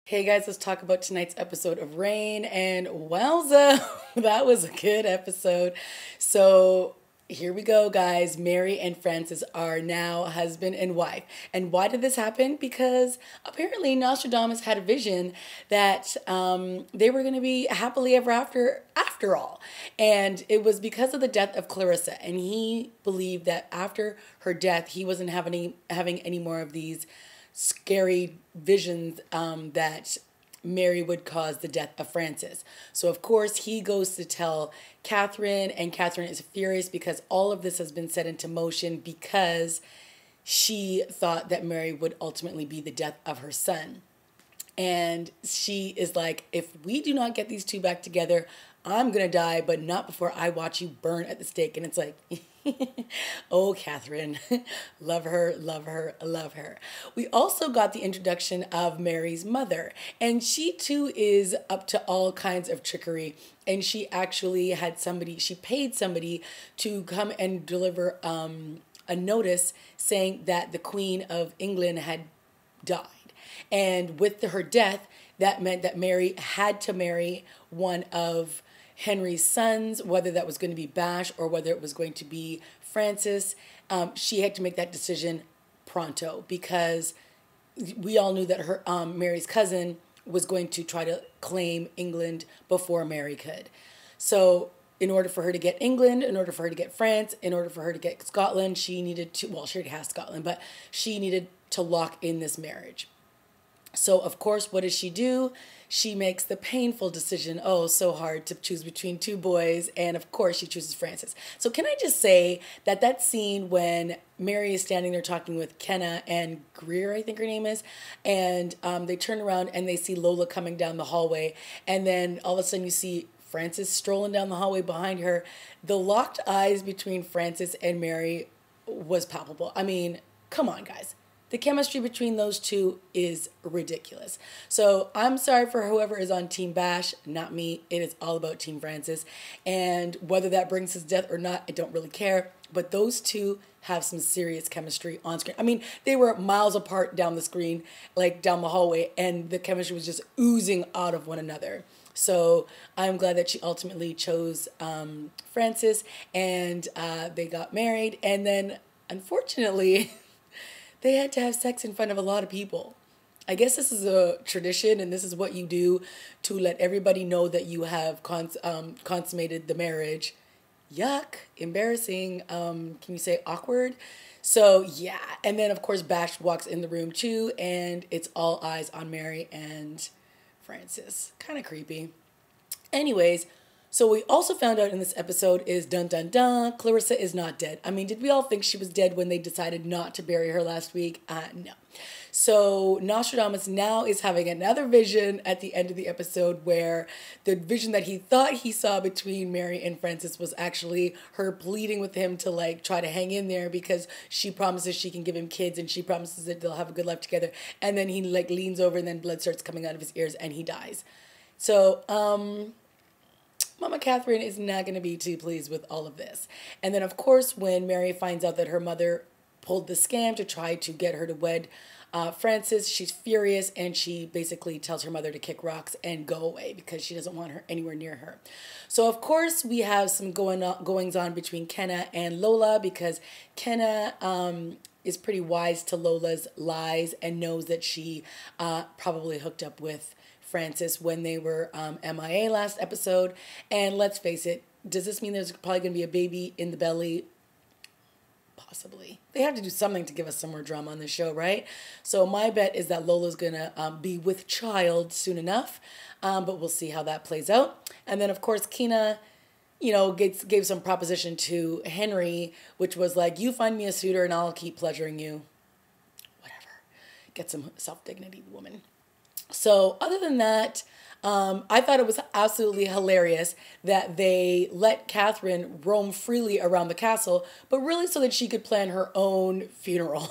Hey guys, let's talk about tonight's episode of Rain. And wowza, that was a good episode. So here we go, guys. Mary and Francis are now husband and wife. And why did this happen? Because apparently Nostradamus had a vision that they were going to be happily ever after all. And it was because of the death of Clarissa. And he believed that after her death, he wasn't having any more of these scary visions that Mary would cause the death of Francis. So, of course, he goes to tell Katherine, and Katherine is furious because all of this has been set into motion because she thought that Mary would ultimately be the death of her son. And she is like, if we do not get these two back together, I'm going to die, but not before I watch you burn at the stake. And it's like, oh, Katherine, love her, love her, love her. We also got the introduction of Mary's mother, and she too is up to all kinds of trickery. And she actually she paid somebody to come and deliver a notice saying that the Queen of England had died. And with her death, that meant that Mary had to marry one of Henry's sons, whether that was going to be Bash or whether it was going to be Francis. She had to make that decision pronto because we all knew that her Mary's cousin was going to try to claim England before Mary could. So in order for her to get England, in order for her to get France, in order for her to get Scotland, she needed to, well, she already has Scotland, but she needed to lock in this marriage. So, of course, what does she do? She makes the painful decision, oh, so hard to choose between two boys, and of course she chooses Francis. So can I just say that that scene when Mary is standing there talking with Kenna and Greer, I think her name is, and they turn around and they see Lola coming down the hallway, and then all of a sudden you see Francis strolling down the hallway behind her. The locked eyes between Francis and Mary was palpable. I mean, come on, guys. The chemistry between those two is ridiculous. So I'm sorry for whoever is on Team Bash, not me. It is all about Team Francis. And whether that brings his death or not, I don't really care. But those two have some serious chemistry on screen. I mean, they were miles apart down the screen, like down the hallway, and the chemistry was just oozing out of one another. So I'm glad that she ultimately chose Francis, and they got married. And then, unfortunately, they had to have sex in front of a lot of people. I guess this is a tradition, and this is what you do to let everybody know that you have consummated the marriage. Yuck, embarrassing. Can you say awkward? So yeah, and then of course Bash walks in the room too, and it's all eyes on Mary and Francis. Kind of creepy. Anyways, so we also found out in this episode is dun dun dun, Clarissa is not dead. I mean, did we all think she was dead when they decided not to bury her last week? No. So Nostradamus now is having another vision at the end of the episode where the vision that he thought he saw between Mary and Francis was actually her pleading with him to like try to hang in there because she promises she can give him kids and she promises that they'll have a good life together. And then he like leans over and then blood starts coming out of his ears and he dies. So, Mama Katherine is not going to be too pleased with all of this. And then, of course, when Mary finds out that her mother pulled the scam to try to get her to wed Francis, she's furious and she basically tells her mother to kick rocks and go away because she doesn't want her anywhere near her. So, of course, we have some goings on between Kenna and Lola because Kenna is pretty wise to Lola's lies and knows that she probably hooked up with Francis when they were MIA last episode. And let's face it, does this mean there's probably going to be a baby in the belly? Possibly. They have to do something to give us some more drama on this show, right? So my bet is that Lola's going to be with child soon enough, but we'll see how that plays out. And then, of course, Kina, gave some proposition to Henry, which was like, you find me a suitor and I'll keep pleasuring you. Whatever. Get some self-dignity, woman. So other than that, I thought it was absolutely hilarious that they let Katherine roam freely around the castle, but really so that she could plan her own funeral.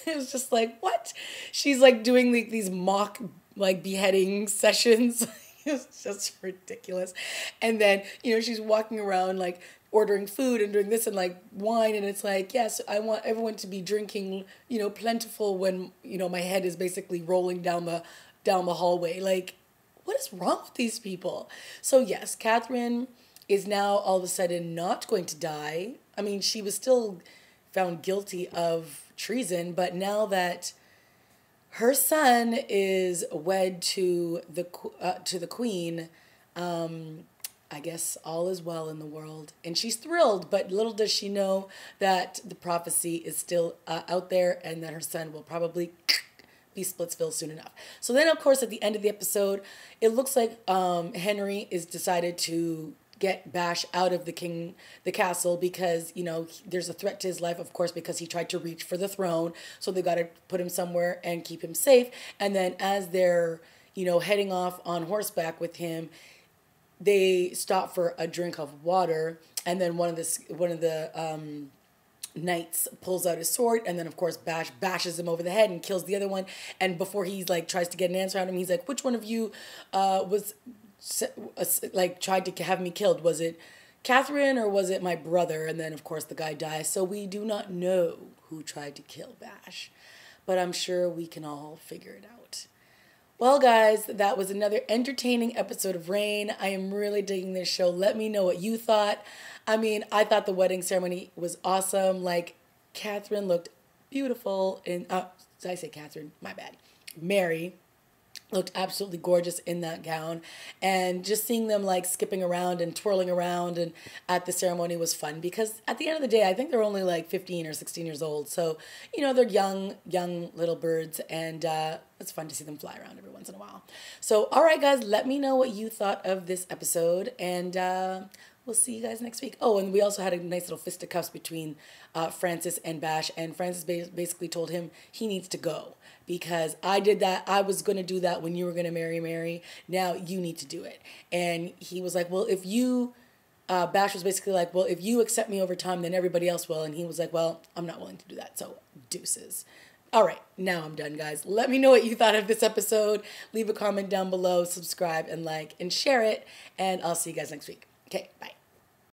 It was just like, what? She's like doing these mock like beheading sessions. It's just ridiculous. And then, she's walking around like ordering food and doing this and like wine, and it's like, yes, I want everyone to be drinking, plentiful when, my head is basically rolling down down the hallway. Like, what is wrong with these people? So yes, Katherine is now all of a sudden not going to die. I mean, she was still found guilty of treason, but now that her son is wed to the queen, I guess all is well in the world, and she's thrilled. But little does she know that the prophecy is still out there, and that her son will probably be Splitsville soon enough. So then, of course, at the end of the episode, it looks like Henry is decided to get Bash out of the castle because, you know, there's a threat to his life, of course, because he tried to reach for the throne. So they got to put him somewhere and keep him safe. And then as they're, you know, heading off on horseback with him, they stop for a drink of water, and then one of the knights pulls out his sword, and then of course Bash bashes him over the head and kills the other one. And before he's like tries to get an answer out of him, he's like, "Which one of you was like tried to have me killed? Was it Katherine or was it my brother?" And then of course the guy dies. So we do not know who tried to kill Bash, but I'm sure we can all figure it out. Well, guys, that was another entertaining episode of Rain. I am really digging this show. Let me know what you thought. I mean, I thought the wedding ceremony was awesome. Like, Katherine looked beautiful in, did I say Katherine? My bad. Mary looked absolutely gorgeous in that gown, and just seeing them like skipping around and twirling around and at the ceremony was fun, because at the end of the day I think they're only like 15 or 16 years old, so you know, they're young little birds, and it's fun to see them fly around every once in a while. So all right guys, let me know what you thought of this episode, and we'll see you guys next week. Oh, and we also had a nice little fisticuffs between Francis and Bash, and Francis basically told him he needs to go because I did that. I was going to do that when you were going to marry Mary. Now you need to do it. And he was like, well, if you, Bash was basically like, well, if you accept me over time, then everybody else will. And he was like, well, I'm not willing to do that. So deuces. All right, now I'm done, guys. Let me know what you thought of this episode. Leave a comment down below, subscribe and like and share it. And I'll see you guys next week. Okay, bye.